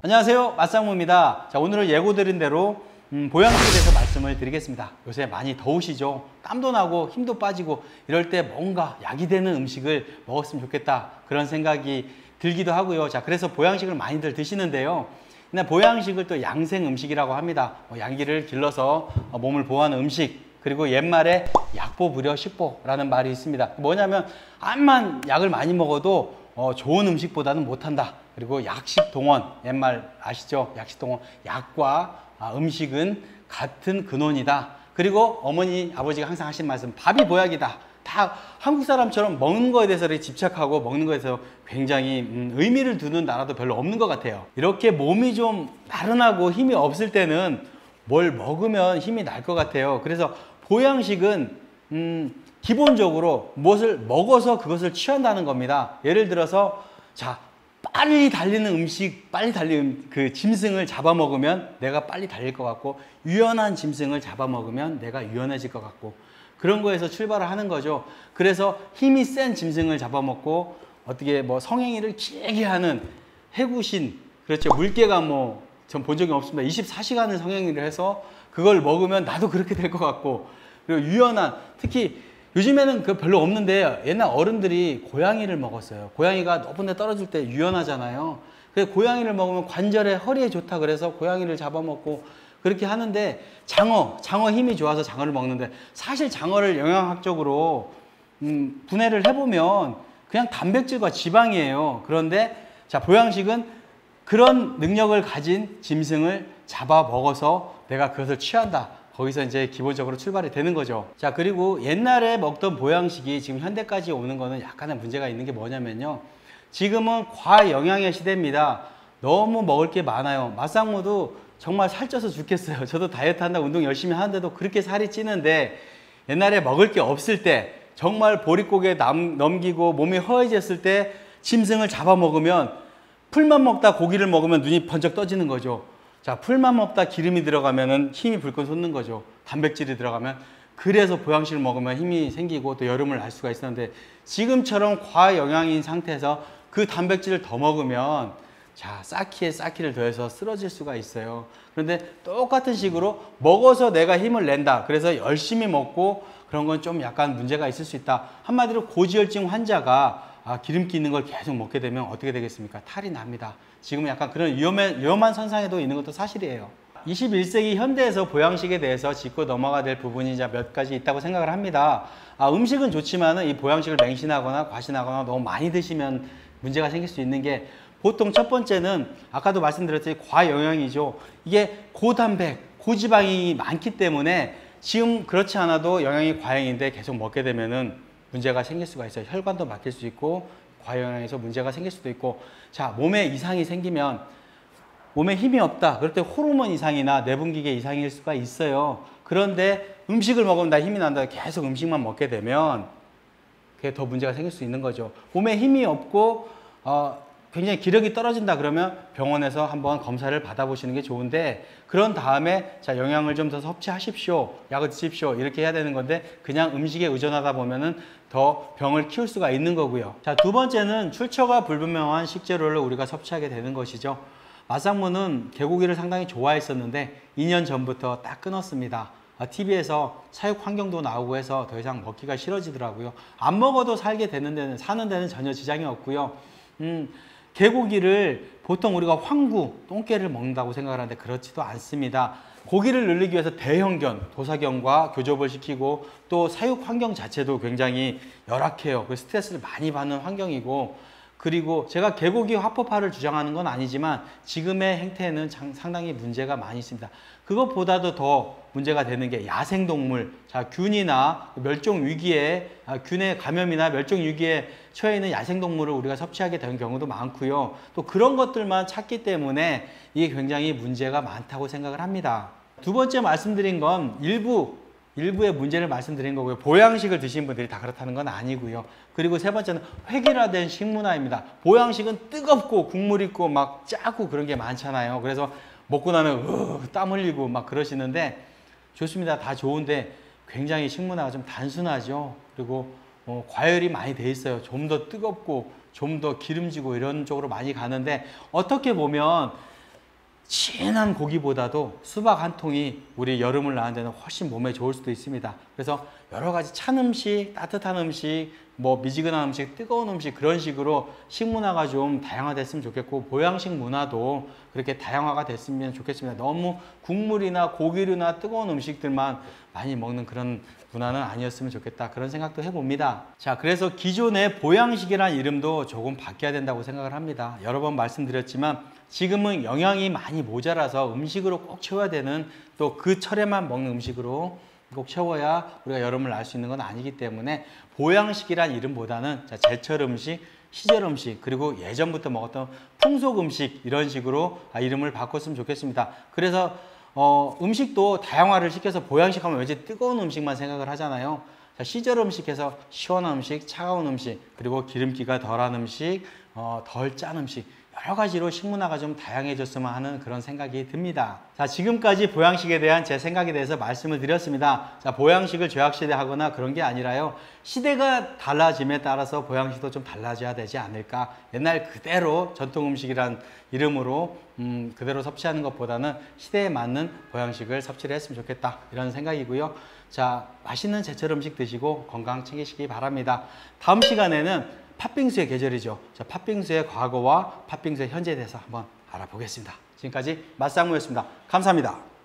안녕하세요, 맛상무입니다. 자, 오늘은 예고드린 대로 보양식에 대해서 말씀을 드리겠습니다. 요새 많이 더우시죠? 땀도 나고 힘도 빠지고 이럴 때 뭔가 약이 되는 음식을 먹었으면 좋겠다, 그런 생각이 들기도 하고요. 자, 그래서 보양식을 많이들 드시는데요. 근데 보양식을 또 양생 음식이라고 합니다. 양기를 길러서 몸을 보호하는 음식, 그리고 옛말에 약보 불여 식보라는 말이 있습니다. 뭐냐면 암만 약을 많이 먹어도 좋은 음식보다는 못한다. 그리고 약식동원, 옛말 아시죠? 약식동원, 약과 음식은 같은 근원이다. 그리고 어머니, 아버지가 항상 하신 말씀, 밥이 보약이다. 다 한국 사람처럼 먹는 거에 대해서 집착하고 먹는 거에 대해서 굉장히 의미를 두는 나라도 별로 없는 것 같아요. 이렇게 몸이 좀 나른하고 힘이 없을 때는 뭘 먹으면 힘이 날 것 같아요. 그래서 보양식은 기본적으로 무엇을 먹어서 그것을 취한다는 겁니다. 예를 들어서 자, 빨리 달리는 음식, 빨리 달리는 그 짐승을 잡아먹으면 내가 빨리 달릴 것 같고, 유연한 짐승을 잡아먹으면 내가 유연해질 것 같고, 그런 거에서 출발을 하는 거죠. 그래서 힘이 센 짐승을 잡아먹고 어떻게 성행위를 길게 하는 해구신, 그렇죠, 물개가 전 본 적이 없습니다. 24시간을 성행위를 해서 그걸 먹으면 나도 그렇게 될 것 같고, 그리고 유연한, 특히 요즘에는 그 별로 없는데 옛날 어른들이 고양이를 먹었어요. 고양이가 높은 데 떨어질 때 유연하잖아요. 그래서 고양이를 먹으면 관절에, 허리에 좋다 그래서 고양이를 잡아먹고 그렇게 하는데, 장어 힘이 좋아서 장어를 먹는데, 사실 장어를 영양학적으로 분해를 해보면 그냥 단백질과 지방이에요. 그런데 자, 보양식은 그런 능력을 가진 짐승을 잡아 먹어서 내가 그것을 취한다. 거기서 이제 기본적으로 출발이 되는 거죠. 자, 그리고 옛날에 먹던 보양식이 지금 현대까지 오는 거는 약간의 문제가 있는 게 뭐냐면요, 지금은 과영양의 시대입니다. 너무 먹을 게 많아요. 맛상무도 정말 살쪄서 죽겠어요. 저도 다이어트 한다고 운동 열심히 하는데도 그렇게 살이 찌는데, 옛날에 먹을 게 없을 때, 정말 보릿고개 넘기고 몸이 허해졌을 때 짐승을 잡아먹으면, 풀만 먹다 고기를 먹으면 눈이 번쩍 떠지는 거죠. 자, 풀만 먹다 기름이 들어가면은 힘이 불끈 솟는 거죠. 단백질이 들어가면. 그래서 보양식을 먹으면 힘이 생기고 또 여름을 날 수가 있었는데, 지금처럼 과영양인 상태에서 그 단백질을 더 먹으면 자, 쌓기에 쌓기를 더해서 쓰러질 수가 있어요. 그런데 똑같은 식으로 먹어서 내가 힘을 낸다, 그래서 열심히 먹고 그런 건 좀 약간 문제가 있을 수 있다. 한마디로 고지혈증 환자가 기름기 있는 걸 계속 먹게 되면 어떻게 되겠습니까? 탈이 납니다. 지금 약간 그런 위험한 선상에도 있는 것도 사실이에요. 21세기 현대에서 보양식에 대해서 짚고 넘어가야 될 부분이 몇 가지 있다고 생각을 합니다. 음식은 좋지만은 이 보양식을 맹신하거나 과신하거나 너무 많이 드시면 문제가 생길 수 있는 게, 보통 첫 번째는 아까도 말씀드렸듯이 과영양이죠. 이게 고단백, 고지방이 많기 때문에 지금 그렇지 않아도 영양이 과잉인데 계속 먹게 되면은 문제가 생길 수가 있어요. 혈관도 막힐 수 있고 과영양에서 문제가 생길 수도 있고. 자, 몸에 이상이 생기면, 몸에 힘이 없다, 그럴 때 호르몬 이상이나 내분기계 이상일 수가 있어요. 그런데 음식을 먹으면 나 힘이 난다, 계속 음식만 먹게 되면 그게 더 문제가 생길 수 있는 거죠. 몸에 힘이 없고 굉장히 기력이 떨어진다 그러면 병원에서 한번 검사를 받아보시는 게 좋은데, 그런 다음에 자, 영양을 좀 더 섭취하십시오, 약을 드십시오, 이렇게 해야 되는 건데, 그냥 음식에 의존하다 보면은 더 병을 키울 수가 있는 거고요. 자, 두 번째는 출처가 불분명한 식재료를 우리가 섭취하게 되는 것이죠. 맛상무는 개고기를 상당히 좋아했었는데 2년 전부터 딱 끊었습니다. TV에서 사육 환경도 나오고 해서 더 이상 먹기가 싫어지더라고요. 안 먹어도 살게 되는 데는, 사는 데는 전혀 지장이 없고요. 개고기를 보통 우리가 황구, 똥개를 먹는다고 생각을 하는데 그렇지도 않습니다. 고기를 늘리기 위해서 대형견, 도사견과 교접을 시키고, 또 사육 환경 자체도 굉장히 열악해요. 그 스트레스를 많이 받는 환경이고, 그리고 제가 개고기 화법화를 주장하는 건 아니지만 지금의 행태에는 상당히 문제가 많이 있습니다. 그것보다도 더 문제가 되는 게 야생동물, 자, 균이나 멸종위기에, 균의 감염이나 멸종위기에 처해 있는 야생동물을 우리가 섭취하게 되는 경우도 많고요. 또 그런 것들만 찾기 때문에 이게 굉장히 문제가 많다고 생각을 합니다. 두 번째 말씀드린 건 일부의 문제를 말씀드린 거고요. 보양식을 드시는 분들이 다 그렇다는 건 아니고요. 그리고 세 번째는 획일화된 식문화입니다. 보양식은 뜨겁고 국물 있고 막 짜고 그런 게 많잖아요. 그래서 먹고 나면 땀 흘리고 막 그러시는데, 좋습니다. 다 좋은데 굉장히 식문화가 좀 단순하죠. 그리고 과열이 많이 돼 있어요. 좀 더 뜨겁고 좀 더 기름지고 이런 쪽으로 많이 가는데, 어떻게 보면 진한 고기보다도 수박 한 통이 우리 여름을 나는 데는 훨씬 몸에 좋을 수도 있습니다. 그래서 여러 가지 찬 음식, 따뜻한 음식, 뭐 미지근한 음식, 뜨거운 음식 그런 식으로 식문화가 좀 다양화됐으면 좋겠고 보양식 문화도 그렇게 다양화가 됐으면 좋겠습니다. 너무 국물이나 고기류나 뜨거운 음식들만 많이 먹는 그런 문화는 아니었으면 좋겠다. 그런 생각도 해봅니다. 자, 그래서 기존의 보양식이라는 이름도 조금 바뀌어야 된다고 생각을 합니다. 여러 번 말씀드렸지만 지금은 영양이 많이 모자라서 음식으로 꼭 채워야 되는 또 그 철에만 먹는 음식으로 꼭 채워야 우리가 여름을 날 수 있는 건 아니기 때문에 보양식이란 이름보다는 제철 음식, 시절 음식, 그리고 예전부터 먹었던 풍속 음식 이런 식으로 이름을 바꿨으면 좋겠습니다. 그래서 음식도 다양화를 시켜서 보양식 하면 왠지 뜨거운 음식만 생각을 하잖아요. 자, 시절 음식에서 시원한 음식, 차가운 음식, 그리고 기름기가 덜한 음식, 덜 짠 음식 여러 가지로 식문화가 좀 다양해졌으면 하는 그런 생각이 듭니다. 자, 지금까지 보양식에 대한 제 생각에 대해서 말씀을 드렸습니다. 자, 보양식을 죄악시대하거나 그런 게 아니라요. 시대가 달라짐에 따라서 보양식도 좀 달라져야 되지 않을까. 옛날 그대로 전통 음식이란 이름으로 그대로 섭취하는 것보다는 시대에 맞는 보양식을 섭취를 했으면 좋겠다. 이런 생각이고요. 자, 맛있는 제철 음식 드시고 건강 챙기시기 바랍니다. 다음 시간에는 팥빙수의 계절이죠. 자, 팥빙수의 과거와 팥빙수의 현재에 대해서 한번 알아보겠습니다. 지금까지 맛상무였습니다. 감사합니다.